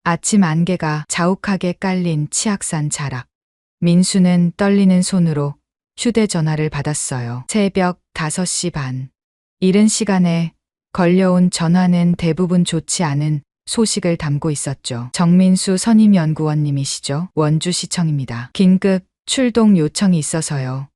아침 안개가 자욱하게 깔린 치악산 자락. 민수는 떨리는 손으로 휴대전화를 받았어요. 새벽 5시 반. 이른 시간에 걸려온 전화는 대부분 좋지 않은 소식을 담고 있었죠. 정민수 선임연구원님이시죠? 원주시청입니다. 긴급 출동 요청이 있어서요.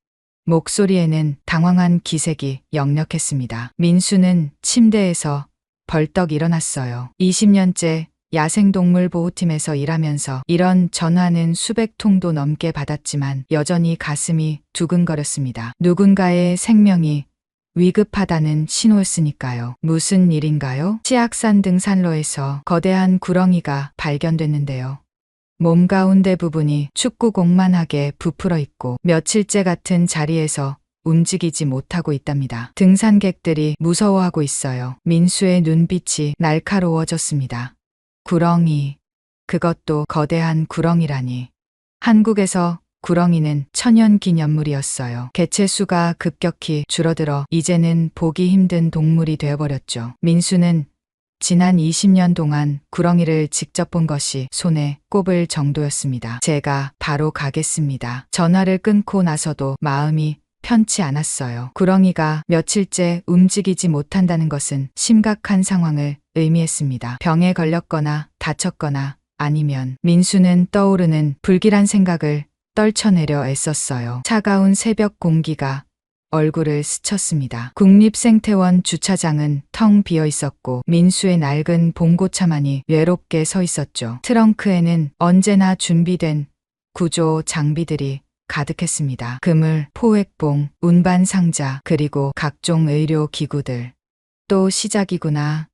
목소리에는 당황한 기색이 역력했습니다. 민수는 침대에서 벌떡 일어났어요. 20년째 야생동물 보호팀에서 일하면서 이런 전화는 수백 통도 넘게 받았지만 여전히 가슴이 두근거렸습니다. 누군가의 생명이 위급하다는 신호였으니까요. 무슨 일인가요? 치악산 등산로에서 거대한 구렁이가 발견됐는데요. 몸 가운데 부분이 축구공만하게 부풀어 있고 며칠째 같은 자리에서 움직이지 못하고 있답니다. 등산객들이 무서워하고 있어요. 민수의 눈빛이 날카로워졌습니다. 구렁이. 그것도 거대한 구렁이라니. 한국에서 구렁이는 천연기념물이었어요. 개체수가 급격히 줄어들어 이제는 보기 힘든 동물이 되어버렸죠. 민수는 지난 20년 동안 구렁이를 직접 본 것이 손에 꼽을 정도였습니다. 제가 바로 가겠습니다. 전화를 끊고 나서도 마음이 편치 않았어요. 구렁이가 며칠째 움직이지 못한다는 것은 심각한 상황을 의미했습니다. 병에 걸렸거나 다쳤거나 아니면 민수는 떠오르는 불길한 생각을 떨쳐내려 애썼어요. 차가운 새벽 공기가 얼굴을 스쳤습니다. 국립생태원 주차장은 텅 비어 있었고 민수의 낡은 봉고차만이 외롭게 서 있었죠. 트렁크에는 언제나 준비된 구조 장비들이 가득했습니다. 그물, 포획봉, 운반 상자, 그리고 각종 의료 기구들. 또 시작이구나.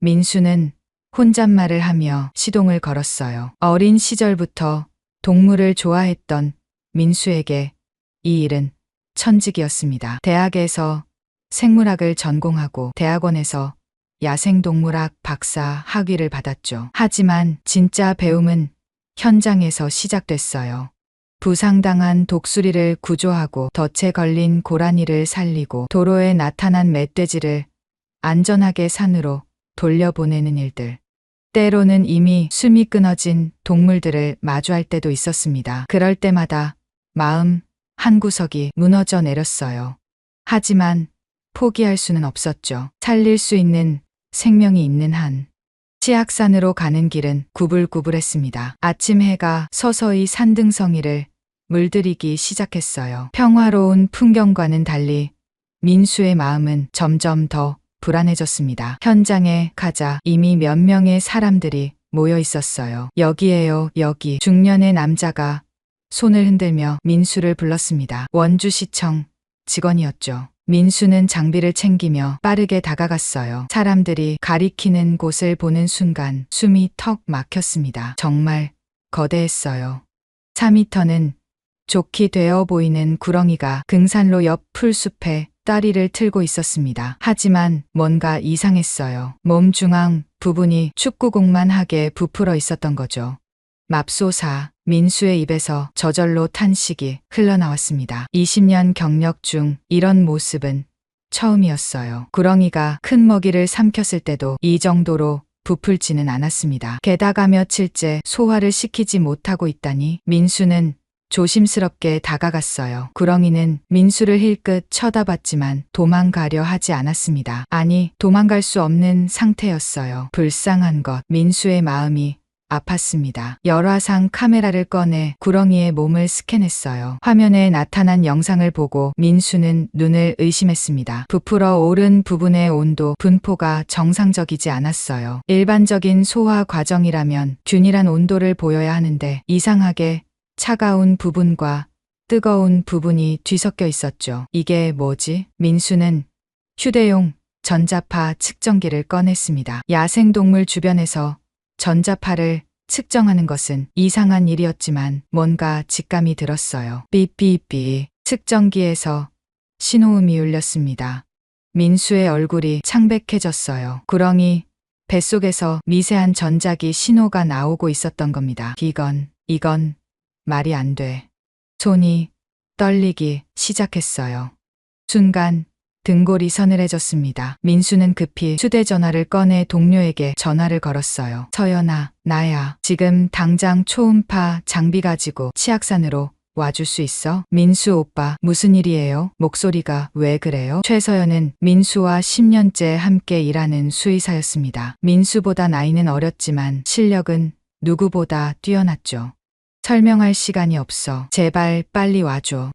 민수는 혼잣말을 하며 시동을 걸었어요. 어린 시절부터 동물을 좋아했던 민수에게 이 일은 천직이었습니다. 대학에서 생물학을 전공하고 대학원에서 야생동물학 박사 학위를 받았죠. 하지만 진짜 배움은 현장에서 시작됐어요. 부상당한 독수리를 구조하고 덫에 걸린 고라니를 살리고 도로에 나타난 멧돼지를 안전하게 산으로 돌려보내는 일들. 때로는 이미 숨이 끊어진 동물들을 마주할 때도 있었습니다. 그럴 때마다 마음 한구석이 무너져 내렸어요. 하지만 포기할 수는 없었죠. 살릴 수 있는 생명이 있는 한. 치악산으로 가는 길은 구불구불했습니다. 아침 해가 서서히 산등성이를 물들이기 시작했어요. 평화로운 풍경과는 달리 민수의 마음은 점점 더 불안해졌습니다. 현장에 가자 이미 몇 명의 사람들이 모여 있었어요. 여기에요, 여기. 중년의 남자가 손을 흔들며 민수를 불렀습니다. 원주시청 직원이었죠. 민수는 장비를 챙기며 빠르게 다가갔어요. 사람들이 가리키는 곳을 보는 순간 숨이 턱 막혔습니다. 정말 거대했어요. 4미터는 좋게 되어 보이는 구렁이가 등산로 옆 풀숲에 다리를 틀고 있었습니다. 하지만 뭔가 이상했어요. 몸 중앙 부분이 축구공만하게 부풀어 있었던 거죠. 맙소사. 민수의 입에서 저절로 탄식이 흘러나왔습니다. 20년 경력 중 이런 모습은 처음이었어요. 구렁이가 큰 먹이를 삼켰을 때도 이 정도로 부풀지는 않았습니다. 게다가 며칠째 소화를 시키지 못하고 있다니. 민수는 조심스럽게 다가갔어요. 구렁이는 민수를 힐끗 쳐다봤지만 도망가려 하지 않았습니다. 아니, 도망갈 수 없는 상태였어요. 불쌍한 것. 민수의 마음이 아팠습니다. 열화상 카메라를 꺼내 구렁이의 몸을 스캔했어요. 화면에 나타난 영상을 보고 민수는 눈을 의심했습니다. 부풀어 오른 부분의 온도 분포가 정상적이지 않았어요. 일반적인 소화 과정이라면 균일한 온도를 보여야 하는데 이상하게 차가운 부분과 뜨거운 부분이 뒤섞여 있었죠. 이게 뭐지? 민수는 휴대용 전자파 측정기를 꺼냈습니다. 야생동물 주변에서 전자파를 측정하는 것은 이상한 일이었지만 뭔가 직감이 들었어요. 삐삐삐. 측정기에서 신호음이 울렸습니다. 민수의 얼굴이 창백해졌어요. 구렁이 뱃속에서 미세한 전자기 신호가 나오고 있었던 겁니다. 이건 말이 안 돼. 손이 떨리기 시작했어요. 순간 등골이 서늘해졌습니다. 민수는 급히 휴대전화를 꺼내 동료에게 전화를 걸었어요. 서연아, 나야. 지금 당장 초음파 장비 가지고 치악산으로 와줄 수 있어? 민수 오빠, 무슨 일이에요? 목소리가 왜 그래요? 최서연은 민수와 10년째 함께 일하는 수의사였습니다. 민수보다 나이는 어렸지만 실력은 누구보다 뛰어났죠. 설명할 시간이 없어. 제발 빨리 와줘.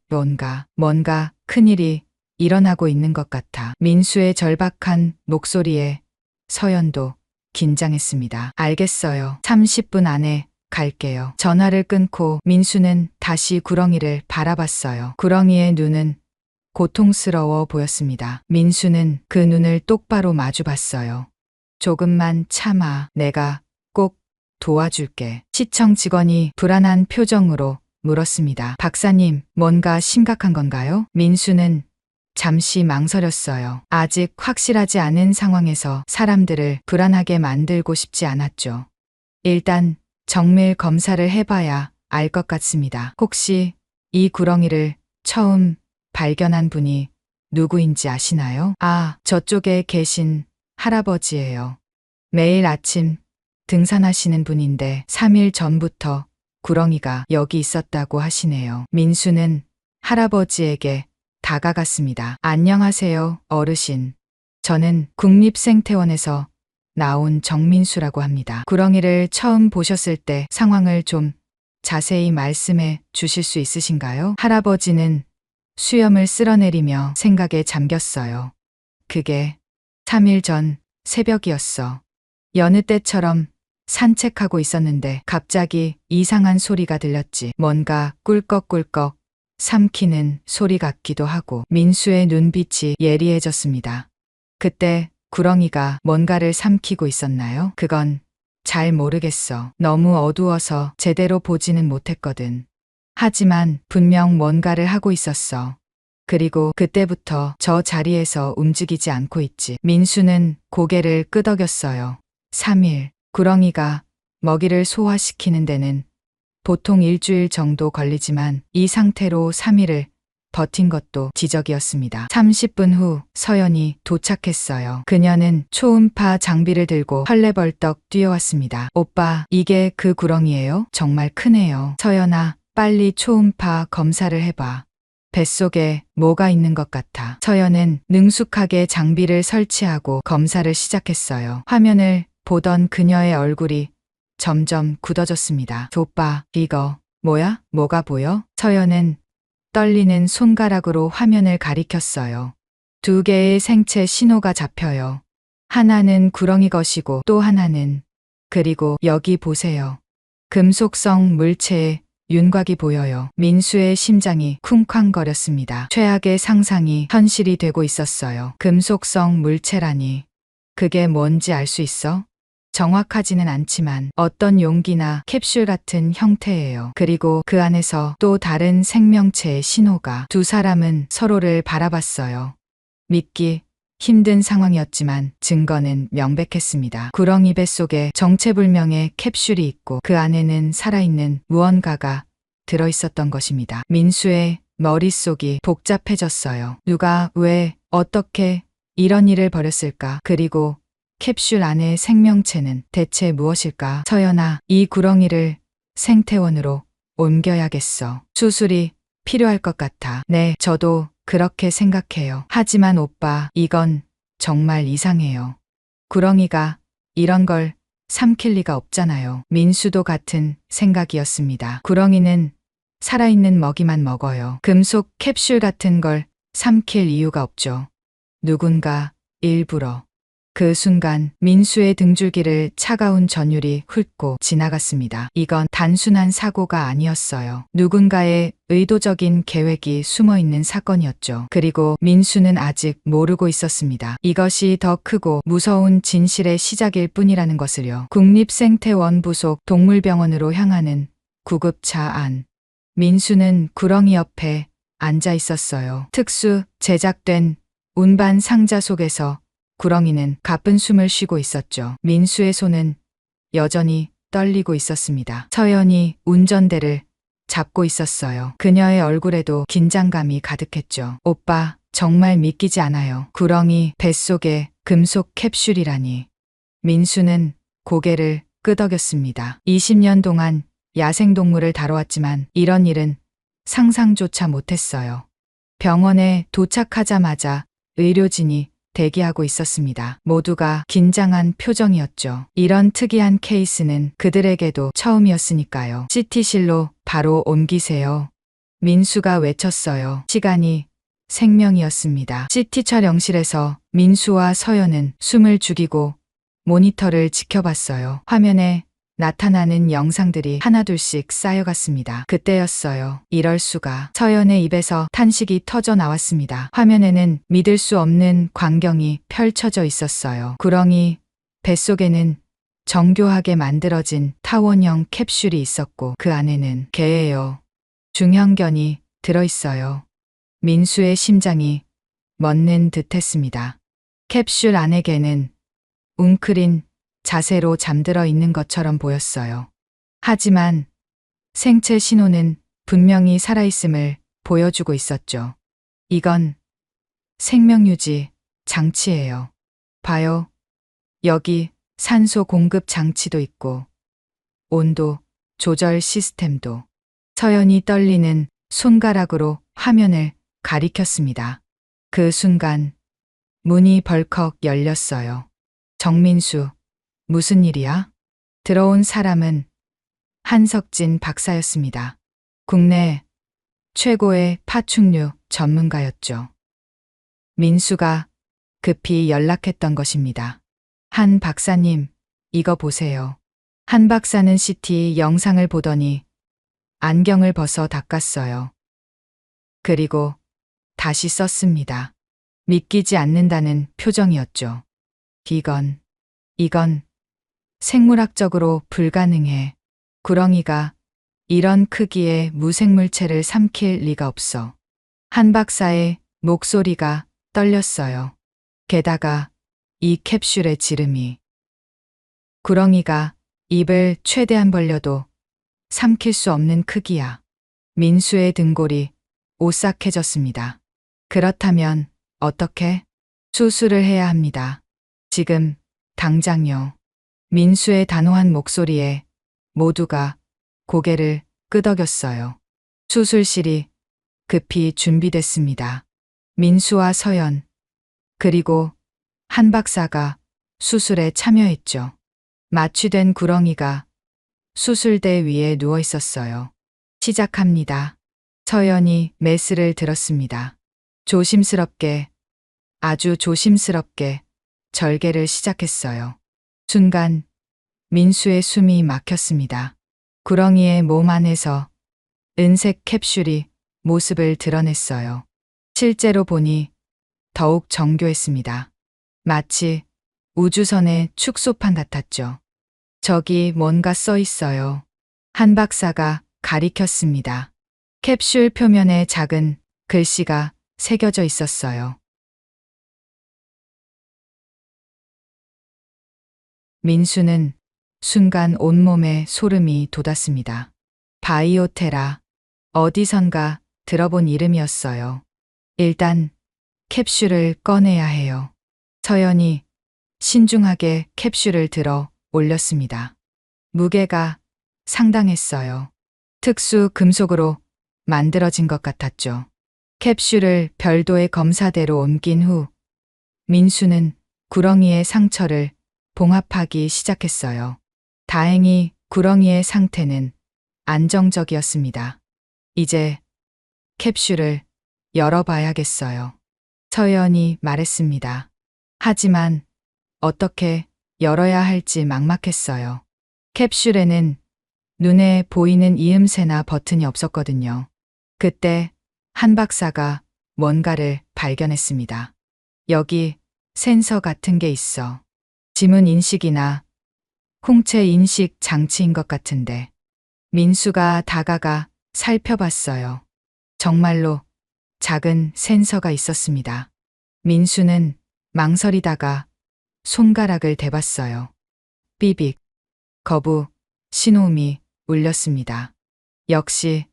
뭔가 큰일이 일어나고 있는 것 같아. 민수의 절박한 목소리에 서연도 긴장했습니다. 알겠어요. 30분 안에 갈게요. 전화를 끊고 민수는 다시 구렁이를 바라봤어요. 구렁이의 눈은 고통스러워 보였습니다. 민수는 그 눈을 똑바로 마주 봤어요. 조금만 참아. 내가 꼭 도와줄게. 시청 직원이 불안한 표정으로 물었습니다. 박사님, 뭔가 심각한 건가요? 민수는 잠시 망설였어요. 아직 확실하지 않은 상황에서 사람들을 불안하게 만들고 싶지 않았죠. 일단 정밀 검사를 해봐야 알 것 같습니다. 혹시 이 구렁이를 처음 발견한 분이 누구인지 아시나요? 아, 저쪽에 계신 할아버지예요. 매일 아침 등산하시는 분인데 3일 전부터 구렁이가 여기 있었다고 하시네요. 민수는 할아버지에게 다가갔습니다. 안녕하세요, 어르신. 저는 국립생태원에서 나온 정민수라고 합니다. 구렁이를 처음 보셨을 때 상황을 좀 자세히 말씀해 주실 수 있으신가요? 할아버지는 수염을 쓸어내리며 생각에 잠겼어요. 그게 3일 전 새벽이었어. 여느 때처럼 산책하고 있었는데 갑자기 이상한 소리가 들렸지. 뭔가 꿀꺽꿀꺽 삼키는 소리 같기도 하고. 민수의 눈빛이 예리해졌습니다. 그때 구렁이가 뭔가를 삼키고 있었나요? 그건 잘 모르겠어. 너무 어두워서 제대로 보지는 못했거든. 하지만 분명 뭔가를 하고 있었어. 그리고 그때부터 저 자리에서 움직이지 않고 있지. 민수는 고개를 끄덕였어요. 3일, 구렁이가 먹이를 소화시키는 데는 보통 일주일 정도 걸리지만 이 상태로 3일을 버틴 것도 지적이었습니다. 30분 후 서연이 도착했어요. 그녀는 초음파 장비를 들고 헐레벌떡 뛰어왔습니다. 오빠, 이게 그 구렁이에요? 정말 크네요. 서연아, 빨리 초음파 검사를 해봐. 뱃속에 뭐가 있는 것 같아. 서연은 능숙하게 장비를 설치하고 검사를 시작했어요. 화면을 보던 그녀의 얼굴이 점점 굳어졌습니다. 오빠, 이거 뭐야? 뭐가 보여? 서연은 떨리는 손가락으로 화면을 가리켰어요. 2개의 생체 신호가 잡혀요. 하나는 구렁이 것이고 또 하나는, 그리고 여기 보세요. 금속성 물체의 윤곽이 보여요. 민수의 심장이 쿵쾅거렸습니다. 최악의 상상이 현실이 되고 있었어요. 금속성 물체라니. 그게 뭔지 알 수 있어? 정확하지는 않지만 어떤 용기나 캡슐 같은 형태예요. 그리고 그 안에서 또 다른 생명체의 신호가. 두 사람은 서로를 바라봤어요. 믿기 힘든 상황이었지만 증거는 명백했습니다. 구렁이 뱃속에 정체불명의 캡슐이 있고 그 안에는 살아있는 무언가가 들어있었던 것입니다. 민수의 머릿속이 복잡해졌어요. 누가, 왜, 어떻게 이런 일을 벌였을까? 그리고 캡슐 안의 생명체는 대체 무엇일까? 서연아, 이 구렁이를 생태원으로 옮겨야겠어. 수술이 필요할 것 같아. 네, 저도 그렇게 생각해요. 하지만 오빠, 이건 정말 이상해요. 구렁이가 이런 걸 삼킬 리가 없잖아요. 민수도 같은 생각이었습니다. 구렁이는 살아있는 먹이만 먹어요. 금속 캡슐 같은 걸 삼킬 이유가 없죠. 누군가 일부러. 그 순간 민수의 등줄기를 차가운 전율이 훑고 지나갔습니다. 이건 단순한 사고가 아니었어요. 누군가의 의도적인 계획이 숨어있는 사건이었죠. 그리고 민수는 아직 모르고 있었습니다. 이것이 더 크고 무서운 진실의 시작일 뿐이라는 것을요. 국립생태원 부속 동물병원으로 향하는 구급차 안. 민수는 구렁이 옆에 앉아 있었어요. 특수 제작된 운반 상자 속에서 구렁이는 가쁜 숨을 쉬고 있었죠. 민수의 손은 여전히 떨리고 있었습니다. 서연이 운전대를 잡고 있었어요. 그녀의 얼굴에도 긴장감이 가득했죠. 오빠, 정말 믿기지 않아요. 구렁이 뱃속에 금속 캡슐이라니. 민수는 고개를 끄덕였습니다. 20년 동안 야생동물을 다뤄왔지만 이런 일은 상상조차 못했어요. 병원에 도착하자마자 의료진이 대기하고 있었습니다. 모두가 긴장한 표정이었죠. 이런 특이한 케이스는 그들에게도 처음이었으니까요. CT실로 바로 옮기세요. 민수가 외쳤어요. 시간이 생명이었습니다. CT 촬영실에서 민수와 서연은 숨을 죽이고 모니터를 지켜봤어요. 화면에 나타나는 영상들이 하나둘씩 쌓여갔습니다. 그때였어요. 이럴 수가. 서연의 입에서 탄식이 터져 나왔습니다. 화면에는 믿을 수 없는 광경이 펼쳐져 있었어요. 구렁이 뱃속에는 정교하게 만들어진 타원형 캡슐이 있었고 그 안에는 개예요. 중형견이 들어있어요. 민수의 심장이 멎는 듯했습니다. 캡슐 안의 개는 웅크린 자세로 잠들어 있는 것처럼 보였어요. 하지만 생체 신호는 분명히 살아있음을 보여주고 있었죠. 이건 생명유지 장치예요. 봐요. 여기 산소 공급 장치도 있고 온도 조절 시스템도. 서연이 떨리는 손가락으로 화면을 가리켰습니다. 그 순간 문이 벌컥 열렸어요. 정민수, 무슨 일이야? 들어온 사람은 한석진 박사였습니다. 국내 최고의 파충류 전문가였죠. 민수가 급히 연락했던 것입니다. 한 박사님, 이거 보세요. 한 박사는 CT 영상을 보더니 안경을 벗어 닦았어요. 그리고 다시 썼습니다. 믿기지 않는다는 표정이었죠. 이건 생물학적으로 불가능해. 구렁이가 이런 크기의 무생물체를 삼킬 리가 없어. 한 박사의 목소리가 떨렸어요. 게다가 이 캡슐의 지름이. 구렁이가 입을 최대한 벌려도 삼킬 수 없는 크기야. 민수의 등골이 오싹해졌습니다. 그렇다면 어떻게? 수술을 해야 합니다. 지금 당장요. 민수의 단호한 목소리에 모두가 고개를 끄덕였어요. 수술실이 급히 준비됐습니다. 민수와 서연, 그리고 한 박사가 수술에 참여했죠. 마취된 구렁이가 수술대 위에 누워 있었어요. 시작합니다. 서연이 메스를 들었습니다. 조심스럽게, 아주 조심스럽게 절개를 시작했어요. 순간 민수의 숨이 막혔습니다. 구렁이의 몸 안에서 은색 캡슐이 모습을 드러냈어요. 실제로 보니 더욱 정교했습니다. 마치 우주선의 축소판 같았죠. 저기 뭔가 써 있어요. 한 박사가 가리켰습니다. 캡슐 표면에 작은 글씨가 새겨져 있었어요. 민수는 순간 온몸에 소름이 돋았습니다. 바이오테라, 어디선가 들어본 이름이었어요. 일단 캡슐을 꺼내야 해요. 서연이 신중하게 캡슐을 들어 올렸습니다. 무게가 상당했어요. 특수 금속으로 만들어진 것 같았죠. 캡슐을 별도의 검사대로 옮긴 후 민수는 구렁이의 상처를 봉합하기 시작했어요. 다행히 구렁이의 상태는 안정적이었습니다. 이제 캡슐을 열어봐야겠어요. 서연이 말했습니다. 하지만 어떻게 열어야 할지 막막했어요. 캡슐에는 눈에 보이는 이음새나 버튼이 없었거든요. 그때 한 박사가 뭔가를 발견했습니다. 여기 센서 같은 게 있어. 지문 인식이나 홍채 인식 장치인 것 같은데. 민수가 다가가 살펴봤어요. 정말로 작은 센서가 있었습니다. 민수는 망설이다가 손가락을 대봤어요. 삐빅, 거부, 신호음이 울렸습니다. 역시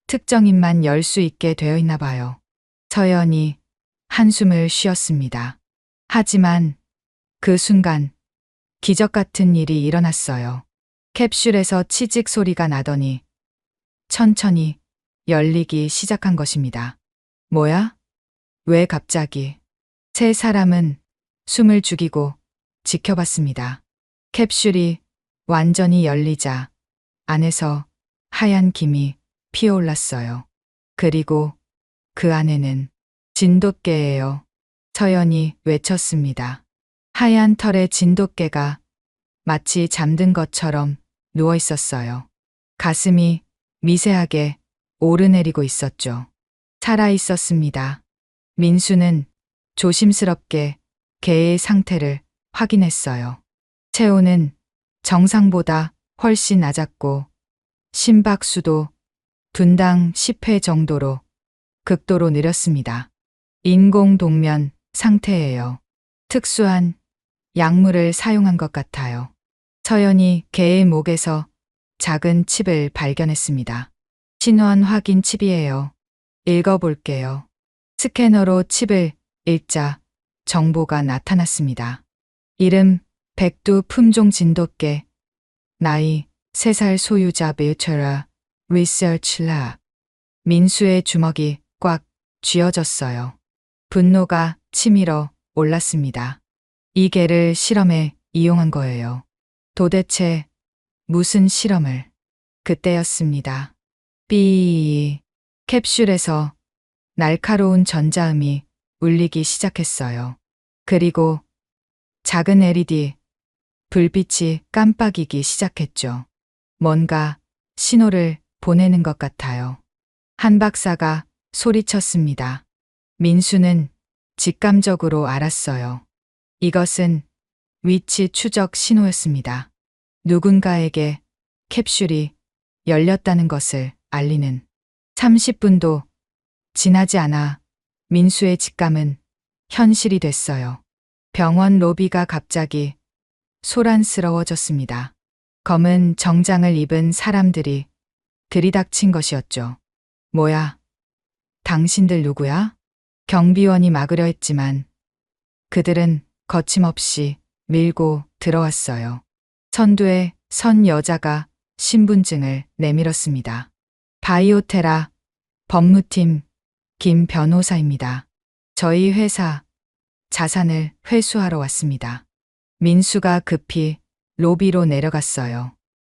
특정인만 열 수 있게 되어 있나 봐요. 서연이 한숨을 쉬었습니다. 하지만 그 순간 기적 같은 일이 일어났어요. 캡슐에서 치직 소리가 나더니 천천히 열리기 시작한 것입니다. 뭐야? 왜 갑자기? 세 사람은 숨을 죽이고 지켜봤습니다. 캡슐이 완전히 열리자 안에서 하얀 김이 피어올랐어요. 그리고 그 안에는 진돗개예요. 서연이 외쳤습니다. 하얀 털의 진돗개가 마치 잠든 것처럼 누워 있었어요. 가슴이 미세하게 오르내리고 있었죠. 살아 있었습니다. 민수는 조심스럽게 개의 상태를 확인했어요. 체온은 정상보다 훨씬 낮았고 심박수도 분당 10회 정도로 극도로 느렸습니다. 인공동면 상태예요. 특수한 약물을 사용한 것 같아요. 서연이 개의 목에서 작은 칩을 발견했습니다. 신원 확인 칩이에요. 읽어볼게요. 스캐너로 칩을 읽자 정보가 나타났습니다. 이름 백두 품종 진돗개, 나이 3살 소유자 뮤처라 리서치라. 민수의 주먹이 꽉 쥐어졌어요. 분노가 치밀어 올랐습니다. 이 개를 실험에 이용한 거예요. 도대체 무슨 실험을? 그때였습니다. 삐. 캡슐에서 날카로운 전자음이 울리기 시작했어요. 그리고 작은 LED 불빛이 깜빡이기 시작했죠. 뭔가 신호를 보내는 것 같아요. 한 박사가 소리쳤습니다. 민수는 직감적으로 알았어요. 이것은 위치 추적 신호였습니다. 누군가에게 캡슐이 열렸다는 것을 알리는. 30분도 지나지 않아 민수의 직감은 현실이 됐어요. 병원 로비가 갑자기 소란스러워졌습니다. 검은 정장을 입은 사람들이 들이닥친 것이었죠. 뭐야? 당신들 누구야? 경비원이 막으려 했지만 그들은 거침없이 밀고 들어왔어요. 선두에 선 여자가 신분증을 내밀었습니다. 바이오테라 법무팀 김 변호사입니다. 저희 회사 자산을 회수하러 왔습니다. 민수가 급히 로비로 내려갔어요.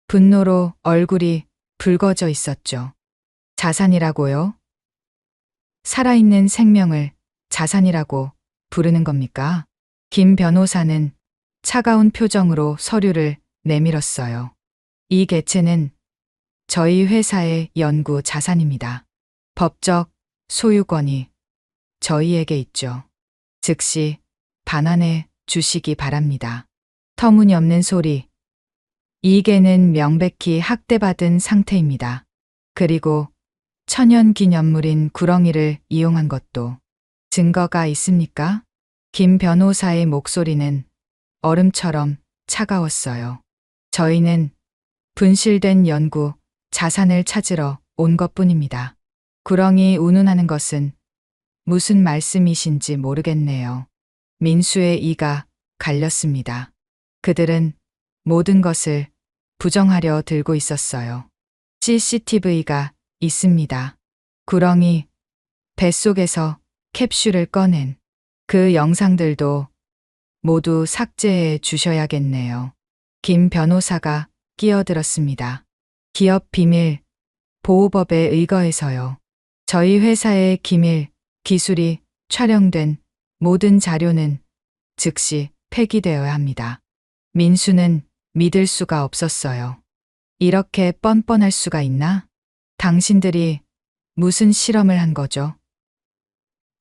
분노로 얼굴이 붉어져 있었죠. 자산이라고요? 살아있는 생명을 자산이라고 부르는 겁니까? 김 변호사는 차가운 표정으로 서류를 내밀었어요. 이 개체는 저희 회사의 연구 자산입니다. 법적 소유권이 저희에게 있죠. 즉시 반환해 주시기 바랍니다. 터무니없는 소리. 이 개는 명백히 학대받은 상태입니다. 그리고 천연기념물인 구렁이를 이용한 것도 증거가 있습니까? 김 변호사의 목소리는 얼음처럼 차가웠어요. 저희는 분실된 연구 자산을 찾으러 온 것뿐입니다. 구렁이 운운하는 것은 무슨 말씀이신지 모르겠네요. 민수의 이가 갈렸습니다. 그들은 모든 것을 부정하려 들고 있었어요. CCTV가 있습니다. 구렁이 뱃속에서 캡슐을 꺼낸 그 영상들도 모두 삭제해 주셔야겠네요. 김 변호사가 끼어들었습니다. 기업 비밀 보호법에 의거해서요. 저희 회사의 기밀 기술이 촬영된 모든 자료는 즉시 폐기되어야 합니다. 민수는 믿을 수가 없었어요. 이렇게 뻔뻔할 수가 있나? 당신들이 무슨 실험을 한 거죠?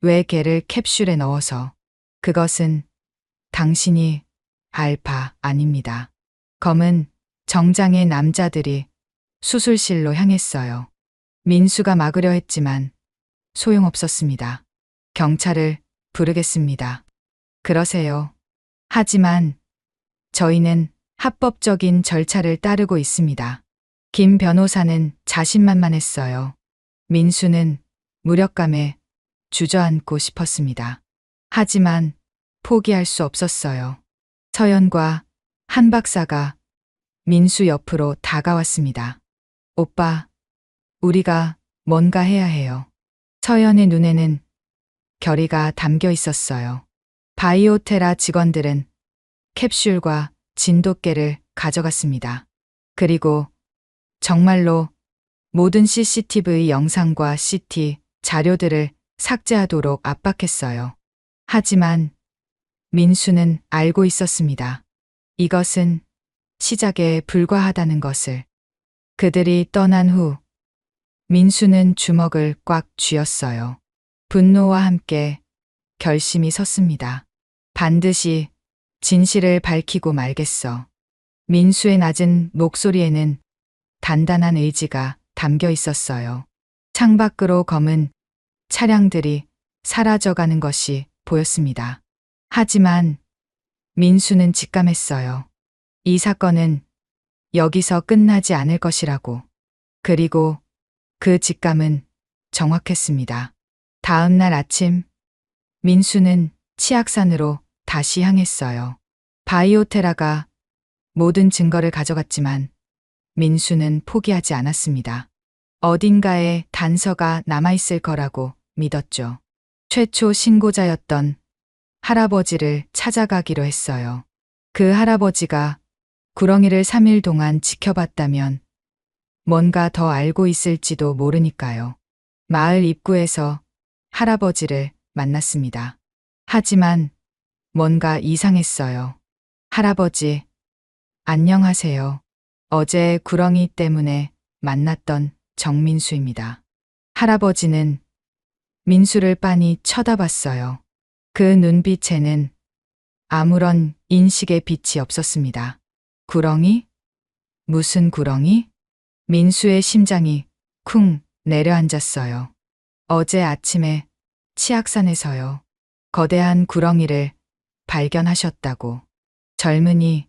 왜 개를 캡슐에 넣어서? 그것은 당신이 알 바 아닙니다. 검은 정장의 남자들이 수술실로 향했어요. 민수가 막으려 했지만 소용없었습니다. 경찰을 부르겠습니다. 그러세요. 하지만 저희는 합법적인 절차를 따르고 있습니다. 김 변호사는 자신만만했어요. 민수는 무력감에 주저앉고 싶었습니다. 하지만 포기할 수 없었어요. 서연과 한 박사가 민수 옆으로 다가왔습니다. 오빠, 우리가 뭔가 해야 해요. 서연의 눈에는 결의가 담겨 있었어요. 바이오테라 직원들은 캡슐과 진돗개를 가져갔습니다. 그리고 정말로 모든 CCTV 영상과 CT 자료들을 삭제하도록 압박했어요. 하지만 민수는 알고 있었습니다. 이것은 시작에 불과하다는 것을. 그들이 떠난 후 민수는 주먹을 꽉 쥐었어요. 분노와 함께 결심이 섰습니다. 반드시 진실을 밝히고 말겠어. 민수의 낮은 목소리에는 단단한 의지가 담겨 있었어요. 창밖으로 검은 차량들이 사라져가는 것이 보였습니다. 하지만 민수는 직감했어요. 이 사건은 여기서 끝나지 않을 것이라고. 그리고 그 직감은 정확했습니다. 다음 날 아침, 민수는 치악산으로 다시 향했어요. 바이오테라가 모든 증거를 가져갔지만 민수는 포기하지 않았습니다. 어딘가에 단서가 남아있을 거라고 믿었죠. 최초 신고자였던 할아버지를 찾아가기로 했어요. 그 할아버지가 구렁이를 3일 동안 지켜봤다면 뭔가 더 알고 있을지도 모르니까요. 마을 입구에서 할아버지를 만났습니다. 하지만 뭔가 이상했어요. 할아버지, 안녕하세요. 어제 구렁이 때문에 만났던 정민수입니다. 할아버지는 민수를 빤히 쳐다봤어요. 그 눈빛에는 아무런 인식의 빛이 없었습니다. 구렁이? 무슨 구렁이? 민수의 심장이 쿵 내려앉았어요. 어제 아침에 치악산에서요. 거대한 구렁이를 발견하셨다고. 젊은이,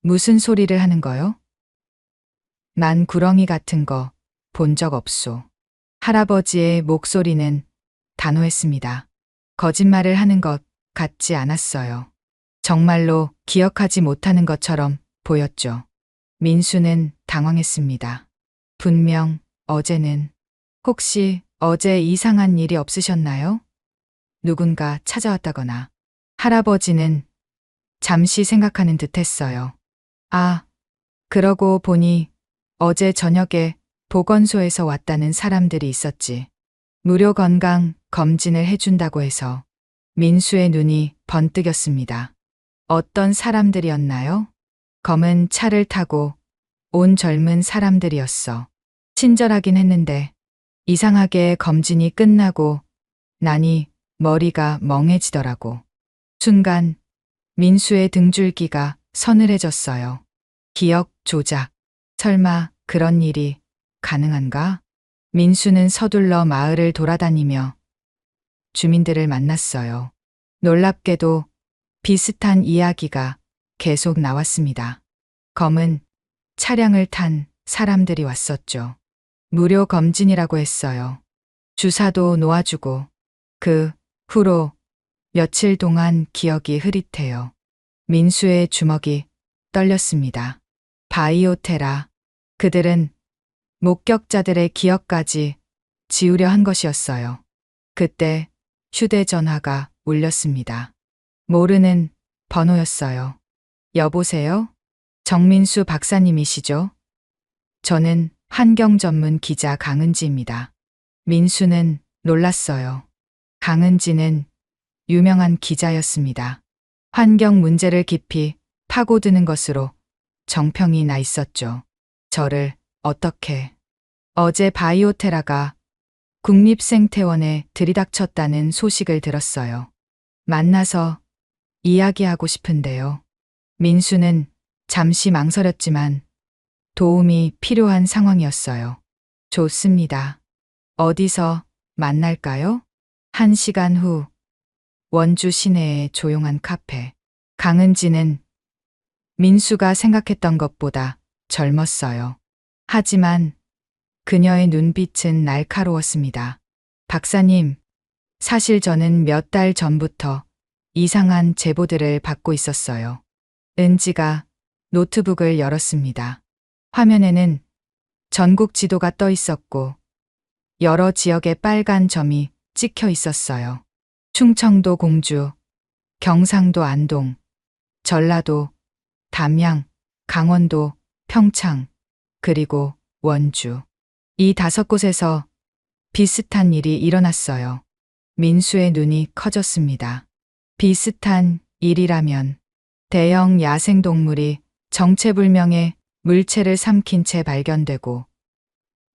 무슨 소리를 하는 거요? 난 구렁이 같은 거 본 적 없소. 할아버지의 목소리는 단호했습니다. 거짓말을 하는 것 같지 않았어요. 정말로 기억하지 못하는 것처럼 보였죠. 민수는 당황했습니다. 분명 어제는. 혹시 어제 이상한 일이 없으셨나요? 누군가 찾아왔다거나. 할아버지는 잠시 생각하는 듯 했어요. 아, 그러고 보니 어제 저녁에 보건소에서 왔다는 사람들이 있었지. 무료 건강 검진을 해준다고 해서. 민수의 눈이 번뜩였습니다. 어떤 사람들이었나요? 검은 차를 타고 온 젊은 사람들이었어. 친절하긴 했는데 이상하게 검진이 끝나고 나니 머리가 멍해지더라고. 순간 민수의 등줄기가 서늘해졌어요. 기억 조작. 설마 그런 일이 가능한가? 민수는 서둘러 마을을 돌아다니며 주민들을 만났어요. 놀랍게도 비슷한 이야기가 계속 나왔습니다. 검은 차량을 탄 사람들이 왔었죠. 무료 검진이라고 했어요. 주사도 놓아주고. 그 후로 며칠 동안 기억이 흐릿해요. 민수의 주먹이 떨렸습니다. 바이오테라. 그들은 목격자들의 기억까지 지우려 한 것이었어요. 그때 휴대전화가 울렸습니다. 모르는 번호였어요. 여보세요? 정민수 박사님이시죠? 저는 환경 전문 기자 강은지입니다. 민수는 놀랐어요. 강은지는 유명한 기자였습니다. 환경 문제를 깊이 파고드는 것으로 정평이 나 있었죠. 저를 어떻게. 어제 바이오테라가 국립생태원에 들이닥쳤다는 소식을 들었어요. 만나서 이야기하고 싶은데요. 민수는 잠시 망설였지만 도움이 필요한 상황이었어요. 좋습니다. 어디서 만날까요? 1시간 후 원주 시내의 조용한 카페. 강은지는 민수가 생각했던 것보다 젊었어요. 하지만 그녀의 눈빛은 날카로웠습니다. 박사님, 사실 저는 몇 달 전부터 이상한 제보들을 받고 있었어요. 은지가 노트북을 열었습니다. 화면에는 전국 지도가 떠 있었고 여러 지역의 빨간 점이 찍혀 있었어요. 충청도 공주, 경상도 안동, 전라도, 담양, 강원도, 평창, 그리고 원주. 이 5곳에서 비슷한 일이 일어났어요. 민수의 눈이 커졌습니다. 비슷한 일이라면 대형 야생동물이 정체불명의 물체를 삼킨 채 발견되고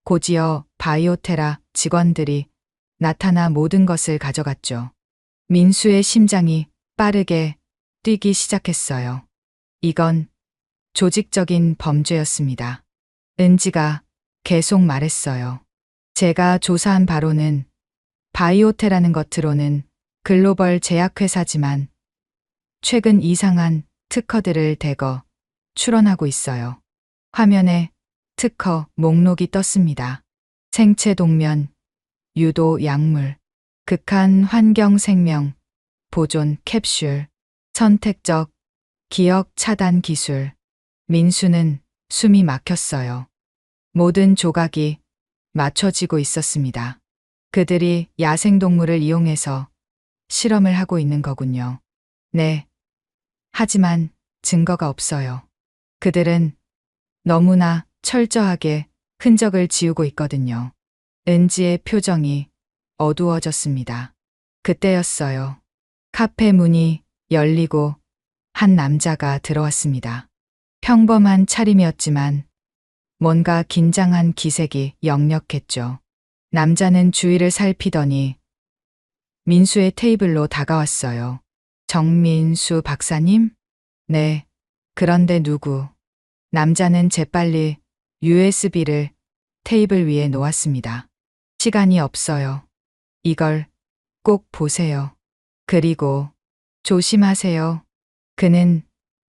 고지어 바이오테라 직원들이 나타나 모든 것을 가져갔죠. 민수의 심장이 빠르게 뛰기 시작했어요. 이건 조직적인 범죄였습니다. 은지가 계속 말했어요. 제가 조사한 바로는 바이오테라는 겉으로는 글로벌 제약회사지만 최근 이상한 특허들을 대거 출원하고 있어요. 화면에 특허 목록이 떴습니다. 생체 동면, 유도 약물, 극한 환경 생명, 보존 캡슐, 선택적 기억 차단 기술. 민수는 숨이 막혔어요. 모든 조각이 맞춰지고 있었습니다. 그들이 야생동물을 이용해서 실험을 하고 있는 거군요. 네. 하지만 증거가 없어요. 그들은 너무나 철저하게 흔적을 지우고 있거든요. 은지의 표정이 어두워졌습니다. 그때였어요. 카페 문이 열리고 한 남자가 들어왔습니다. 평범한 차림이었지만 뭔가 긴장한 기색이 역력했죠. 남자는 주위를 살피더니 민수의 테이블로 다가왔어요. 정민수 박사님? 네. 그런데 누구? 남자는 재빨리 USB를 테이블 위에 놓았습니다. 시간이 없어요. 이걸 꼭 보세요. 그리고 조심하세요. 그는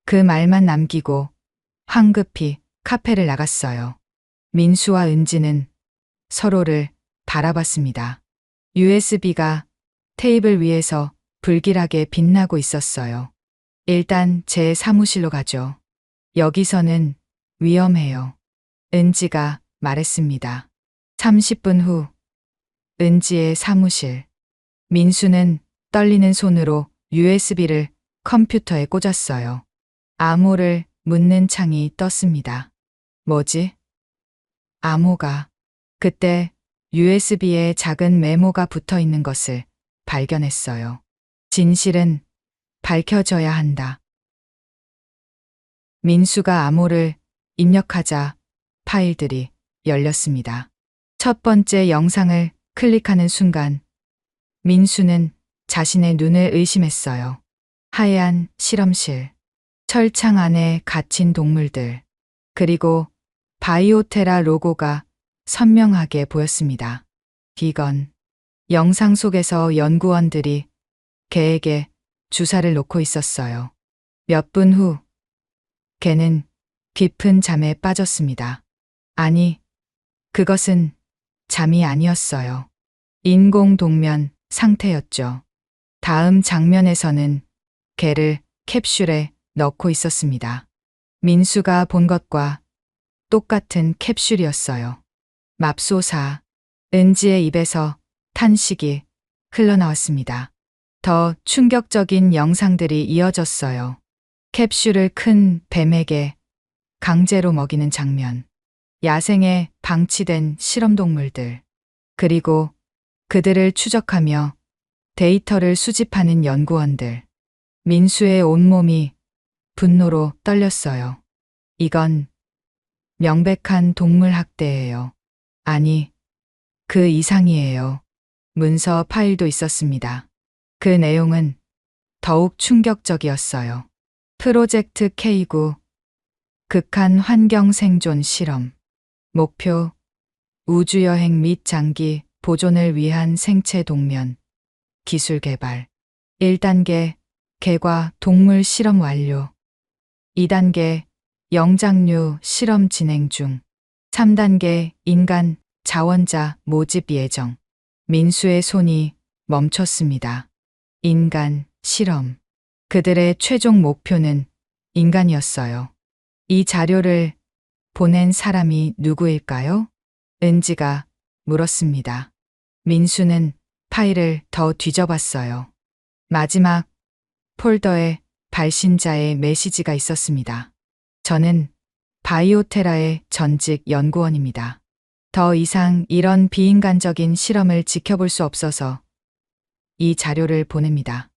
그 말만 남기고 황급히 카페를 나갔어요. 민수와 은지는 서로를 바라봤습니다. USB가 테이블 위에서 불길하게 빛나고 있었어요. 일단 제 사무실로 가죠. 여기서는 위험해요. 은지가 말했습니다. 30분 후 은지의 사무실. 민수는 떨리는 손으로 USB를 컴퓨터에 꽂았어요. 암호를 묻는 창이 떴습니다. 뭐지? 암호가. 그때 USB에 작은 메모가 붙어 있는 것을 발견했어요. 진실은 밝혀져야 한다. 민수가 암호를 입력하자 파일들이 열렸습니다. 첫 번째 영상을 클릭하는 순간 민수는 자신의 눈을 의심했어요. 하얀 실험실, 철창 안에 갇힌 동물들, 그리고 바이오테라 로고가 선명하게 보였습니다. 이건 영상 속에서 연구원들이 개에게 주사를 놓고 있었어요. 몇 분 후 개는 깊은 잠에 빠졌습니다. 아니, 그것은 잠이 아니었어요. 인공 동면 상태였죠. 다음 장면에서는 개를 캡슐에 넣고 있었습니다. 민수가 본 것과 똑같은 캡슐이었어요. 맙소사. 은지의 입에서 탄식이 흘러나왔습니다. 더 충격적인 영상들이 이어졌어요. 캡슐을 큰 뱀에게 강제로 먹이는 장면. 야생에 방치된 실험동물들. 그리고 그들을 추적하며 데이터를 수집하는 연구원들. 민수의 온몸이 분노로 떨렸어요. 이건 명백한 동물 학대예요. 아니, 그 이상이에요. 문서 파일도 있었습니다. 그 내용은 더욱 충격적이었어요. 프로젝트 K9 극한 환경 생존 실험. 목표 우주여행 및 장기 보존을 위한 생체 동면 기술 개발. 1단계 개과 동물 실험 완료. 2단계 영장류 실험 진행 중. 3단계 인간 자원자 모집 예정. 민수의 손이 멈췄습니다. 인간 실험. 그들의 최종 목표는 인간이었어요. 이 자료를 보낸 사람이 누구일까요? 은지가 물었습니다. 민수는 파일을 더 뒤져봤어요. 마지막 폴더에 발신자의 메시지가 있었습니다. 저는 바이오테라의 전직 연구원입니다. 더 이상 이런 비인간적인 실험을 지켜볼 수 없어서 이 자료를 보냅니다.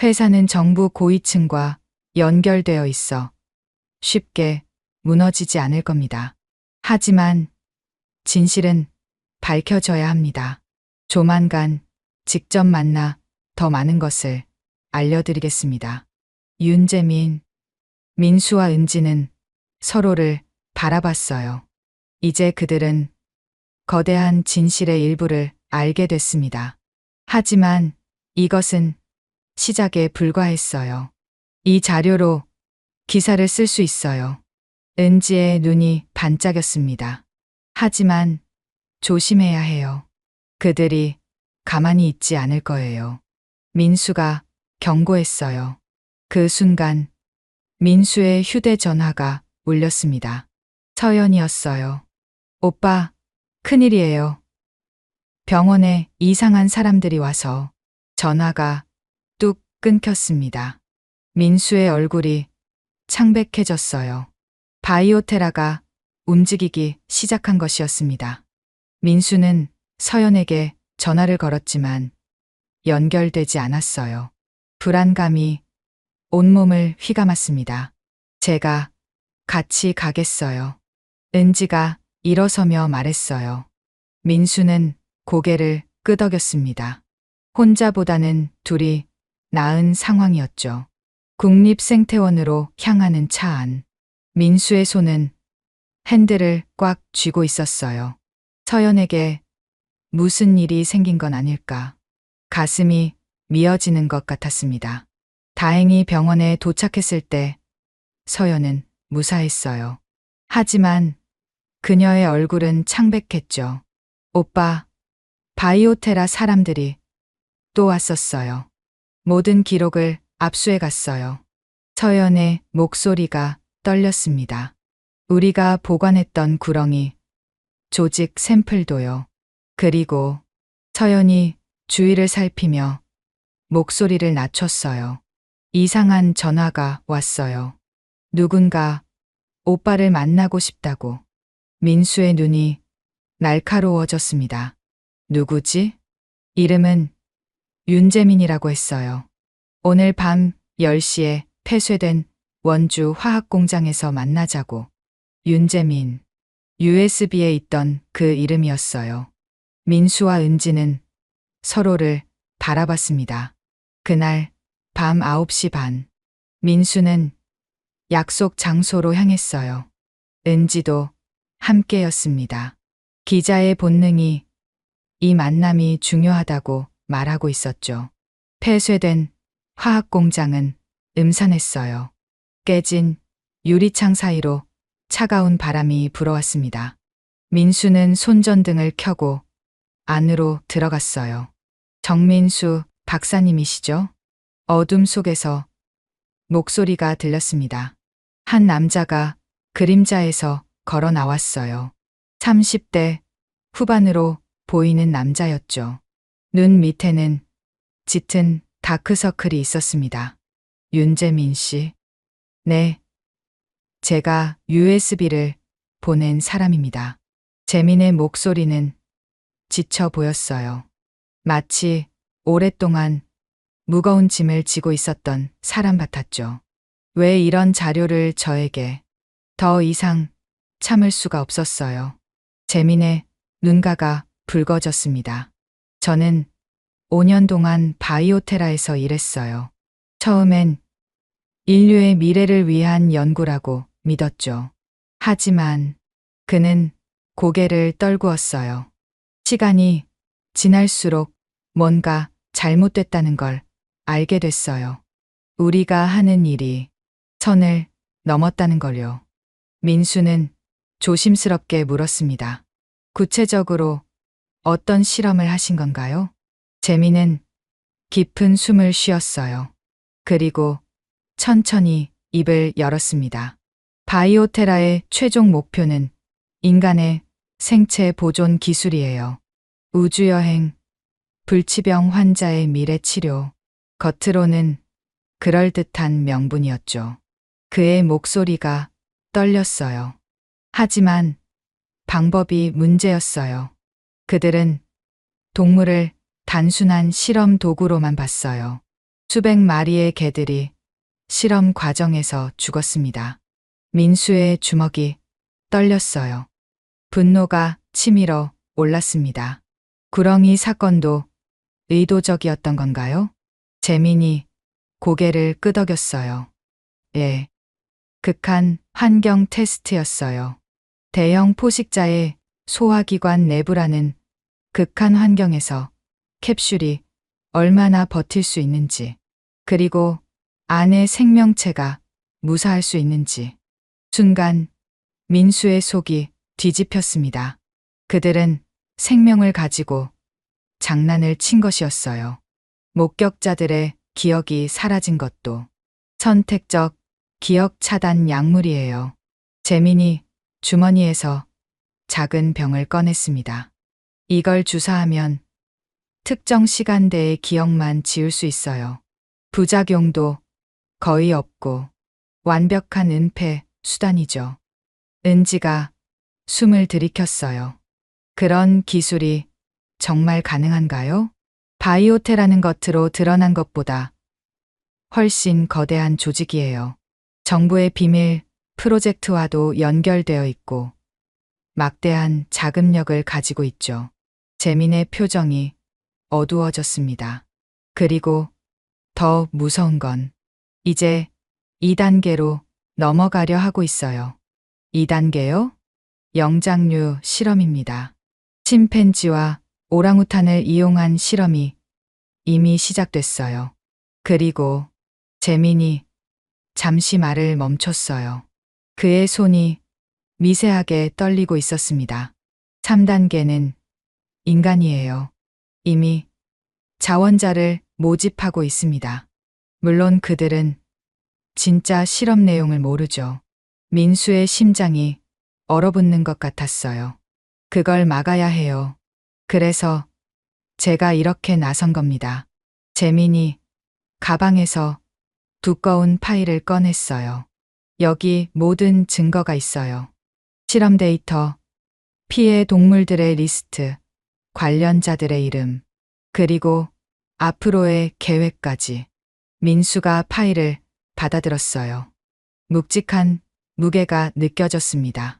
회사는 정부 고위층과 연결되어 있어 쉽게 무너지지 않을 겁니다. 하지만 진실은 밝혀져야 합니다. 조만간 직접 만나 더 많은 것을 알려드리겠습니다. 윤재민, 민수와 은지는 서로를 바라봤어요. 이제 그들은 거대한 진실의 일부를 알게 됐습니다. 하지만 이것은 시작에 불과했어요. 이 자료로 기사를 쓸 수 있어요. 은지의 눈이 반짝였습니다. 하지만 조심해야 해요. 그들이 가만히 있지 않을 거예요. 민수가 경고했어요. 그 순간 민수의 휴대전화가 울렸습니다. 서연이었어요. 오빠, 큰일이에요. 병원에 이상한 사람들이 와서. 전화가 뚝 끊겼습니다. 민수의 얼굴이 창백해졌어요. 바이오테라가 움직이기 시작한 것이었습니다. 민수는 서연에게 전화를 걸었지만 연결되지 않았어요. 불안감이 온몸을 휘감았습니다. 제가 같이 가겠어요. 은지가 일어서며 말했어요. 민수는 고개를 끄덕였습니다. 혼자보다는 둘이 나은 상황이었죠. 국립생태원으로 향하는 차 안. 민수의 손은 핸들을 꽉 쥐고 있었어요. 서연에게 무슨 일이 생긴 건 아닐까. 가슴이 미어지는 것 같았습니다. 다행히 병원에 도착했을 때 서연은 무사했어요. 하지만 그녀의 얼굴은 창백했죠. 오빠, 바이오테라 사람들이 또 왔었어요. 모든 기록을 압수해 갔어요. 서연의 목소리가 떨렸습니다. 우리가 보관했던 구렁이, 조직 샘플도요. 그리고 서연이 주위를 살피며 목소리를 낮췄어요. 이상한 전화가 왔어요. 누군가 오빠를 만나고 싶다고. 민수의 눈이 날카로워졌습니다. 누구지? 이름은 윤재민이라고 했어요. 오늘 밤 10시에 폐쇄된 원주 화학공장에서 만나자고. 윤재민. USB에 있던 그 이름이었어요. 민수와 은지는 서로를 바라봤습니다. 그날 밤 9시 반. 민수는 약속 장소로 향했어요. 은지도 함께였습니다. 기자의 본능이 이 만남이 중요하다고 말하고 있었죠. 폐쇄된 화학공장은 음산했어요. 깨진 유리창 사이로 차가운 바람이 불어왔습니다. 민수는 손전등을 켜고 안으로 들어갔어요. 정민수 박사님이시죠? 어둠 속에서 목소리가 들렸습니다. 한 남자가 그림자에서 걸어 나왔어요. 30대 후반으로 보이는 남자였죠. 눈 밑에는 짙은 다크서클이 있었습니다. 윤재민 씨. 네. 제가 USB를 보낸 사람입니다. 재민의 목소리는 지쳐 보였어요. 마치 오랫동안 무거운 짐을 지고 있었던 사람 같았죠. 왜 이런 자료를 저에게. 더 이상 참을 수가 없었어요. 재민의 눈가가 붉어졌습니다. 저는 5년 동안 바이오테라에서 일했어요. 처음엔 인류의 미래를 위한 연구라고 믿었죠. 하지만 그는 고개를 떨구었어요. 시간이 지날수록 뭔가 잘못됐다는 걸 알게 됐어요. 우리가 하는 일이 선을 넘었다는 걸요. 민수는 조심스럽게 물었습니다. 구체적으로 어떤 실험을 하신 건가요? 재민은 깊은 숨을 쉬었어요. 그리고 천천히 입을 열었습니다. 바이오테라의 최종 목표는 인간의 생체 보존 기술이에요. 우주여행, 불치병 환자의 미래 치료. 겉으로는 그럴듯한 명분이었죠. 그의 목소리가 떨렸어요. 하지만 방법이 문제였어요. 그들은 동물을 단순한 실험 도구로만 봤어요. 수백 마리의 개들이 실험 과정에서 죽었습니다. 민수의 주먹이 떨렸어요. 분노가 치밀어 올랐습니다. 구렁이 사건도 의도적이었던 건가요? 재민이 고개를 끄덕였어요. 예. 극한 환경 테스트였어요. 대형 포식자의 소화기관 내부라는 극한 환경에서 캡슐이 얼마나 버틸 수 있는지, 그리고 안의 생명체가 무사할 수 있는지. 순간 민수의 속이 뒤집혔습니다. 그들은 생명을 가지고 장난을 친 것이었어요. 목격자들의 기억이 사라진 것도 선택적 기억 차단 약물이에요. 재민이 주머니에서 작은 병을 꺼냈습니다. 이걸 주사하면 특정 시간대의 기억만 지울 수 있어요. 부작용도 거의 없고 완벽한 은폐 수단이죠. 은지가 숨을 들이켰어요. 그런 기술이 정말 가능한가요? 바이오테라는 겉으로 드러난 것보다 훨씬 거대한 조직이에요. 정부의 비밀 프로젝트와도 연결되어 있고 막대한 자금력을 가지고 있죠. 재민의 표정이 어두워졌습니다. 그리고 더 무서운 건 이제 2단계로 넘어가려 하고 있어요. 2단계요? 영장류 실험입니다. 침팬지와 오랑우탄을 이용한 실험이 이미 시작됐어요. 그리고 재민이 잠시 말을 멈췄어요. 그의 손이 미세하게 떨리고 있었습니다. 3단계는 인간이에요. 이미 자원자를 모집하고 있습니다. 물론 그들은 진짜 실험 내용을 모르죠. 민수의 심장이 얼어붙는 것 같았어요. 그걸 막아야 해요. 그래서 제가 이렇게 나선 겁니다. 재민이 가방에서 두꺼운 파일을 꺼냈어요. 여기 모든 증거가 있어요. 실험 데이터, 피해 동물들의 리스트, 관련자들의 이름, 그리고 앞으로의 계획까지. 민수가 파일을 받아들었어요. 묵직한 무게가 느껴졌습니다.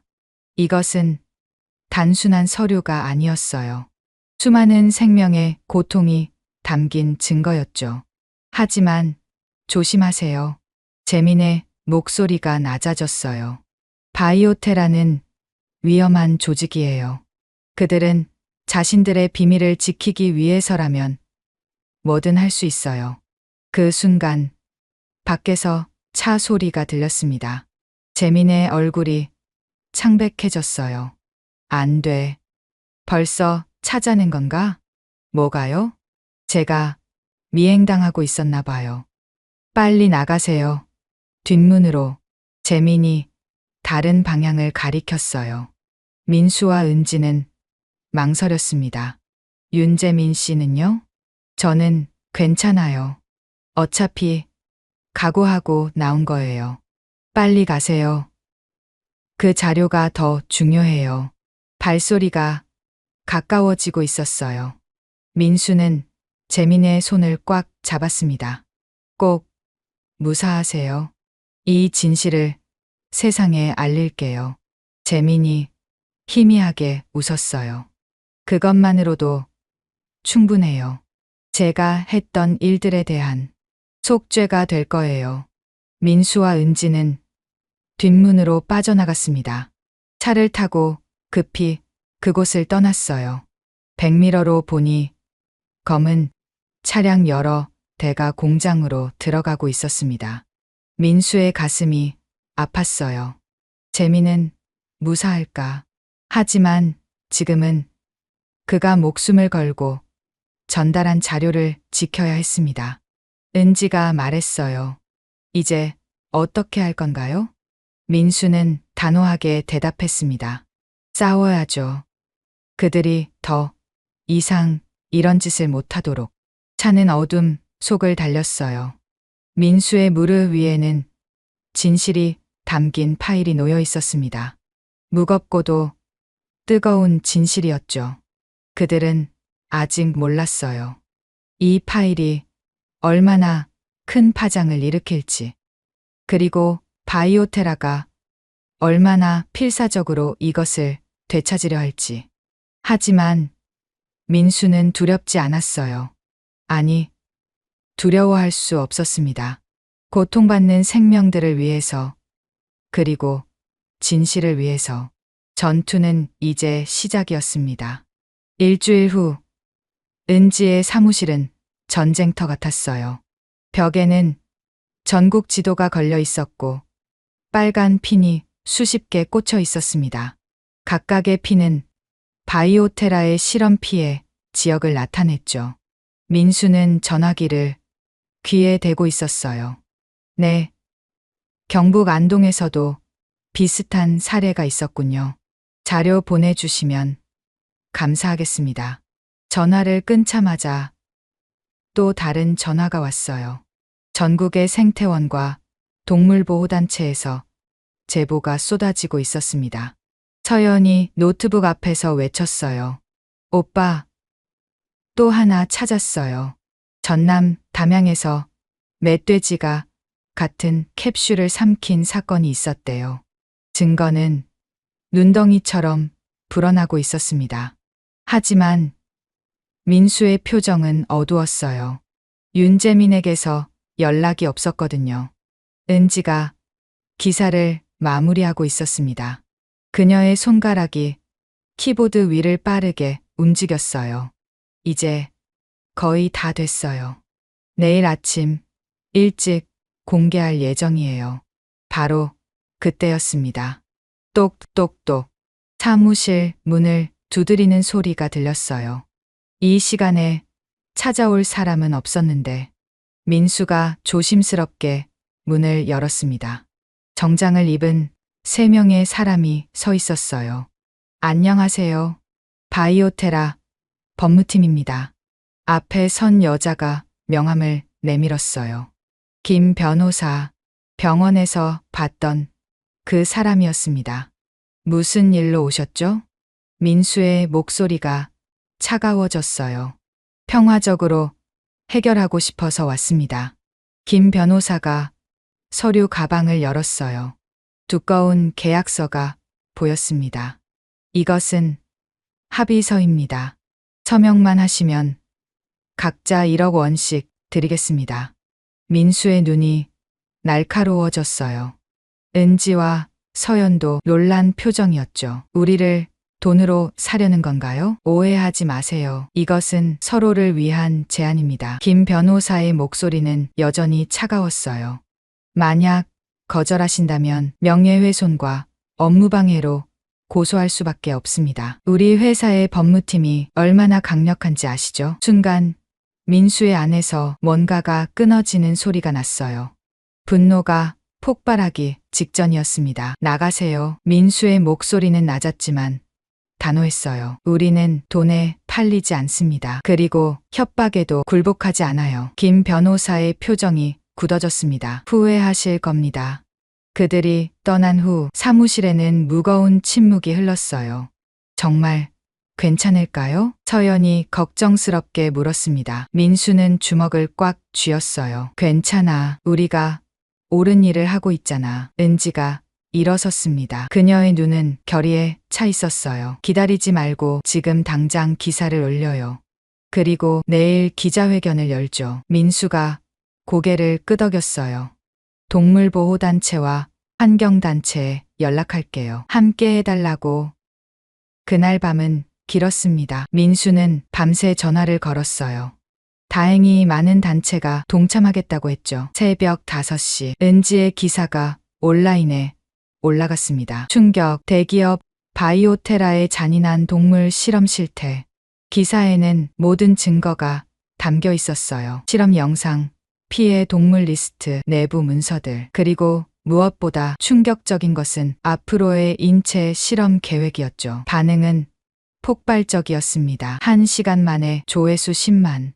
이것은 단순한 서류가 아니었어요. 수많은 생명의 고통이 담긴 증거였죠. 하지만 조심하세요. 재민의 목소리가 낮아졌어요. 바이오테라는 위험한 조직이에요. 그들은 자신들의 비밀을 지키기 위해서라면 뭐든 할 수 있어요. 그 순간 밖에서 차 소리가 들렸습니다. 재민의 얼굴이 창백해졌어요. 안 돼. 벌써 찾아낸 건가? 뭐가요? 제가 미행당하고 있었나 봐요. 빨리 나가세요. 뒷문으로. 재민이 다른 방향을 가리켰어요. 민수와 은지는 망설였습니다. 윤재민 씨는요? 저는 괜찮아요. 어차피 각오하고 나온 거예요. 빨리 가세요. 그 자료가 더 중요해요. 발소리가 가까워지고 있었어요. 민수는 재민의 손을 꽉 잡았습니다. 꼭 무사하세요. 이 진실을 세상에 알릴게요. 재민이 희미하게 웃었어요. 그것만으로도 충분해요. 제가 했던 일들에 대한 속죄가 될 거예요. 민수와 은지는 뒷문으로 빠져나갔습니다. 차를 타고 급히 그곳을 떠났어요. 백미러로 보니 검은 차량 여러 대가 공장으로 들어가고 있었습니다. 민수의 가슴이 아팠어요. 재민은 무사할까? 하지만 지금은 그가 목숨을 걸고 전달한 자료를 지켜야 했습니다. 은지가 말했어요. 이제 어떻게 할 건가요? 민수는 단호하게 대답했습니다. 싸워야죠. 그들이 더 이상 이런 짓을 못하도록. 차는 어둠 속을 달렸어요. 민수의 무릎 위에는 진실이 담긴 파일이 놓여 있었습니다. 무겁고도 뜨거운 진실이었죠. 그들은 아직 몰랐어요. 이 파일이 얼마나 큰 파장을 일으킬지, 그리고 바이오테라가 얼마나 필사적으로 이것을 되찾으려 할지. 하지만 민수는 두렵지 않았어요. 아니, 두려워할 수 없었습니다. 고통받는 생명들을 위해서, 그리고 진실을 위해서. 전투는 이제 시작이었습니다. 일주일 후, 은지의 사무실은 전쟁터 같았어요. 벽에는 전국 지도가 걸려 있었고, 빨간 핀이 수십 개 꽂혀 있었습니다. 각각의 핀은 바이오테라의 실험 피해 지역을 나타냈죠. 민수는 전화기를 귀에 대고 있었어요. 네. 경북 안동에서도 비슷한 사례가 있었군요. 자료 보내주시면 감사하겠습니다. 전화를 끊자마자 또 다른 전화가 왔어요. 전국의 생태원과 동물보호단체에서 제보가 쏟아지고 있었습니다. 서연이 노트북 앞에서 외쳤어요. 오빠, 또 하나 찾았어요. 전남 담양에서 멧돼지가 같은 캡슐을 삼킨 사건이 있었대요. 증거는 눈덩이처럼 불어나고 있었습니다. 하지만 민수의 표정은 어두웠어요. 윤재민에게서 연락이 없었거든요. 은지가 기사를 마무리하고 있었습니다. 그녀의 손가락이 키보드 위를 빠르게 움직였어요. 이제 거의 다 됐어요. 내일 아침 일찍 공개할 예정이에요. 바로 그때였습니다. 똑똑똑. 사무실 문을 두드리는 소리가 들렸어요. 이 시간에 찾아올 사람은 없었는데 민수가 조심스럽게 문을 열었습니다. 정장을 입은 3명의 사람이 서 있었어요. 안녕하세요. 바이오테라 법무팀입니다. 앞에 선 여자가 명함을 내밀었어요. 김 변호사, 병원에서 봤던 그 사람이었습니다. 무슨 일로 오셨죠? 민수의 목소리가 차가워졌어요. 평화적으로 해결하고 싶어서 왔습니다. 김 변호사가 서류 가방을 열었어요. 두꺼운 계약서가 보였습니다. 이것은 합의서입니다. 서명만 하시면 각자 1억 원씩 드리겠습니다. 민수의 눈이 날카로워졌어요. 은지와 서연도 놀란 표정이었죠. 우리를 돈으로 사려는 건가요? 오해하지 마세요. 이것은 서로를 위한 제안입니다. 김 변호사의 목소리는 여전히 차가웠어요. 만약 거절하신다면 명예훼손과 업무방해로 고소할 수밖에 없습니다. 우리 회사의 법무팀이 얼마나 강력한지 아시죠? 순간 민수의 안에서 뭔가가 끊어지는 소리가 났어요. 분노가 폭발하기 직전이었습니다. 나가세요. 민수의 목소리는 낮았지만 단호했어요. 우리는 돈에 팔리지 않습니다. 그리고 협박에도 굴복하지 않아요. 김 변호사의 표정이 굳어졌습니다. 후회하실 겁니다. 그들이 떠난 후 사무실에는 무거운 침묵이 흘렀어요. 정말 괜찮을까요? 서연이 걱정스럽게 물었습니다. 민수는 주먹을 꽉 쥐었어요. 괜찮아. 우리가 옳은 일을 하고 있잖아. 은지가 일어섰습니다. 그녀의 눈은 결의에 차 있었어요. 기다리지 말고 지금 당장 기사를 올려요. 그리고 내일 기자회견을 열죠. 민수가 고개를 끄덕였어요. 동물보호단체와 환경단체에 연락할게요. 함께 해달라고. 그날 밤은 길었습니다. 민수는 밤새 전화를 걸었어요. 다행히 많은 단체가 동참하겠다고 했죠. 새벽 5시 은지의 기사가 온라인에 올라갔습니다. 충격, 대기업 바이오테라의 잔인한 동물 실험 실태. 기사에는 모든 증거가 담겨 있었어요. 실험 영상, 피해 동물 리스트, 내부 문서들, 그리고 무엇보다 충격적인 것은 앞으로의 인체 실험 계획이었죠. 반응은 폭발적이었습니다. 1시간 만에 조회수 10만.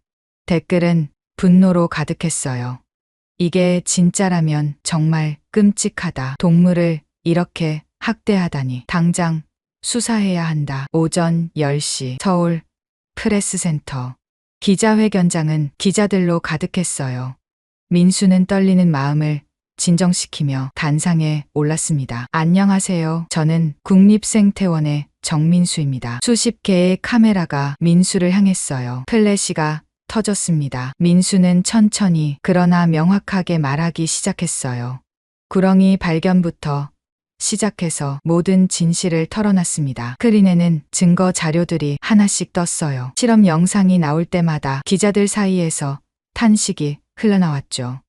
댓글은 분노로 가득했어요. 이게 진짜라면 정말 끔찍하다. 동물을 이렇게 학대하다니. 당장 수사해야 한다. 오전 10시 서울 프레스센터. 기자회견장은 기자들로 가득했어요. 민수는 떨리는 마음을 진정시키며 단상에 올랐습니다. 안녕하세요. 저는 국립생태원의 정민수입니다. 수십 개의 카메라가 민수를 향했어요. 플래시가 터졌습니다. 민수는 천천히 그러나 명확하게 말하기 시작했어요. 구렁이 발견부터 시작해서 모든 진실을 털어놨습니다. 스크린에는 증거 자료들이 하나씩 떴어요. 실험 영상이 나올 때마다 기자들 사이에서 탄식이 흘러나왔죠.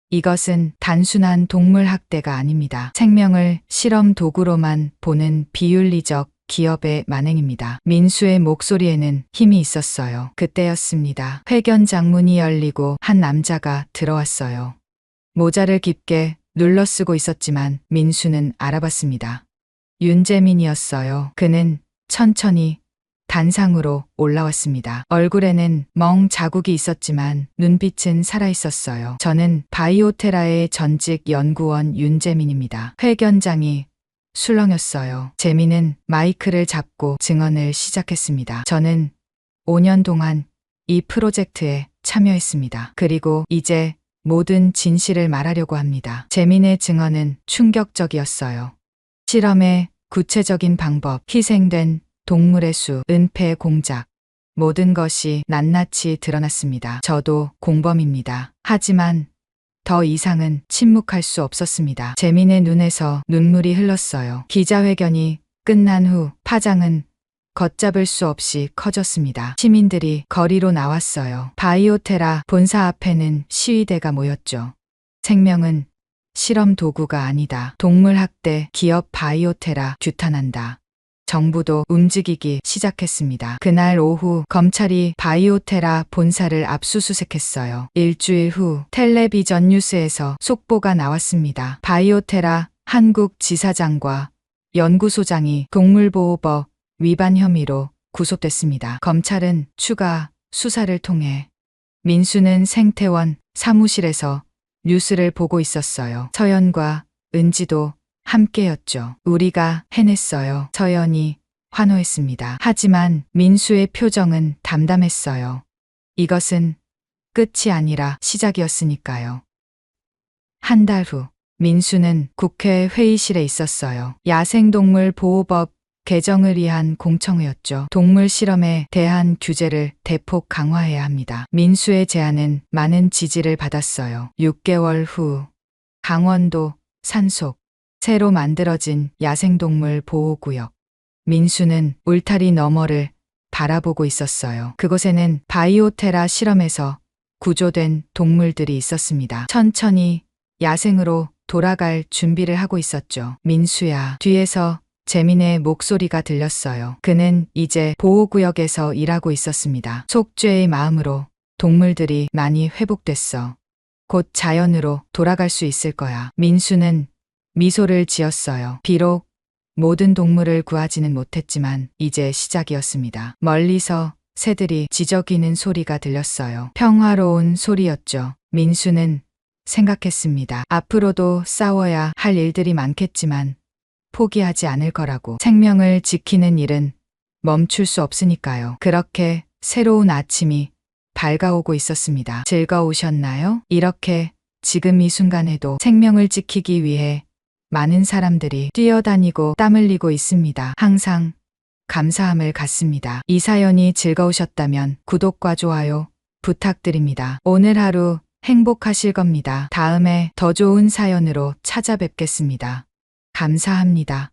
이것은 단순한 동물 학대가 아닙니다. 생명을 실험 도구로만 보는 비윤리적 기업의 만행입니다. 민수의 목소리에는 힘이 있었어요. 그때였습니다. 회견장 문이 열리고 한 남자가 들어왔어요. 모자를 깊게 눌러쓰고 있었지만 민수는 알아봤습니다. 윤재민이었어요. 그는 천천히 단상으로 올라왔습니다. 얼굴에는 멍 자국이 있었지만 눈빛은 살아있었어요. 저는 바이오테라의 전직 연구원 윤재민입니다. 회견장이 술렁였어요. 재민은 마이크를 잡고 증언을 시작했습니다. 저는 5년 동안 이 프로젝트에 참여했습니다. 그리고 이제 모든 진실을 말하려고 합니다. 재민의 증언은 충격적이었어요. 실험의 구체적인 방법, 희생된 동물의 수, 은폐 공작, 모든 것이 낱낱이 드러났습니다. 저도 공범입니다. 하지만 더 이상은 침묵할 수 없었습니다. 재민의 눈에서 눈물이 흘렀어요. 기자회견이 끝난 후 파장은 걷잡을 수 없이 커졌습니다. 시민들이 거리로 나왔어요. 바이오테라 본사 앞에는 시위대가 모였죠. 생명은 실험 도구가 아니다. 동물 학대 기업 바이오테라 규탄한다. 정부도 움직이기 시작했습니다. 그날 오후 검찰이 바이오테라 본사를 압수수색했어요. 일주일 후 텔레비전 뉴스에서 속보가 나왔습니다. 바이오테라 한국 지사장과 연구소장이 동물보호법 위반 혐의로 구속됐습니다. 검찰은 추가 수사를 통해 민수는 생태원 사무실에서 뉴스를 보고 있었어요. 서연과 은지도 함께였죠. 우리가 해냈어요. 서연이 환호했습니다. 하지만 민수의 표정은 담담했어요. 이것은 끝이 아니라 시작이었으니까요. 한 달 후 민수는 국회 회의실에 있었어요. 야생동물 보호법 개정을 위한 공청회였죠. 동물 실험에 대한 규제를 대폭 강화해야 합니다. 민수의 제안은 많은 지지를 받았어요. 6개월 후 강원도 산속 새로 만들어진 야생동물 보호구역. 민수는 울타리 너머를 바라보고 있었어요. 그곳에는 바이오테라 실험에서 구조된 동물들이 있었습니다. 천천히 야생으로 돌아갈 준비를 하고 있었죠. 민수야. 뒤에서 재민의 목소리가 들렸어요. 그는 이제 보호구역에서 일하고 있었습니다. 속죄의 마음으로 동물들이 많이 회복됐어. 곧 자연으로 돌아갈 수 있을 거야. 민수는 미소를 지었어요. 비록 모든 동물을 구하지는 못했지만 이제 시작이었습니다. 멀리서 새들이 지저귀는 소리가 들렸어요. 평화로운 소리였죠. 민수는 생각했습니다. 앞으로도 싸워야 할 일들이 많겠지만 포기하지 않을 거라고. 생명을 지키는 일은 멈출 수 없으니까요. 그렇게 새로운 아침이 밝아오고 있었습니다. 즐거우셨나요? 이렇게 지금 이 순간에도 생명을 지키기 위해 많은 사람들이 뛰어다니고 땀 흘리고 있습니다. 항상 감사함을 갖습니다. 이 사연이 즐거우셨다면 구독과 좋아요 부탁드립니다. 오늘 하루 행복하실 겁니다. 다음에 더 좋은 사연으로 찾아뵙겠습니다. 감사합니다.